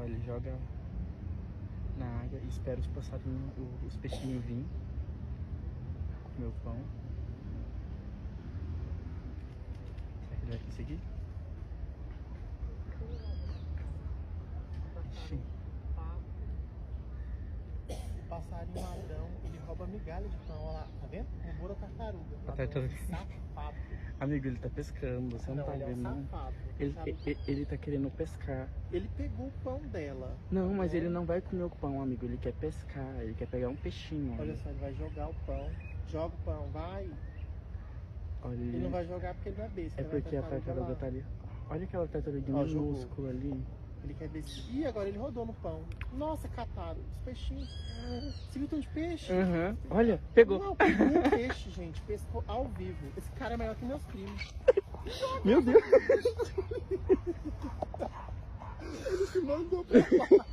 Ó, ele joga na água e espera os passarinhos, os peixinhos virem comer o pão. Será que ele vai conseguir? Ixi. O passarinho ladrão, ele rouba migalha de pão, olha lá, tá vendo? Roubou da tartaruga. A tartaruga. Safado. Amigo, ele tá pescando, você não tá ele é um vendo, não? safado. Ele tá querendo pescar. Ele pegou o pão dela. Não, mas né? ele não vai comer o pão, amigo. Ele quer pescar, ele quer pegar um peixinho. Olha só, ele vai jogar o pão. Joga o pão, vai. Olha, Ele não vai jogar porque ele não é besta. é porque a tartaruga tá ali. Olha aquela tartaruguinha Ó, jogou. minúscula ali. Ele quer descer. Ih, agora ele rodou no pão. Nossa, cataram. Os peixinhos. Você viu tanto de peixe? Aham. Olha, pegou. Não, pegou um peixe, gente. Pescou ao vivo. Esse cara é maior que meus primos. Meu Deus. Ele se mandou pra lá.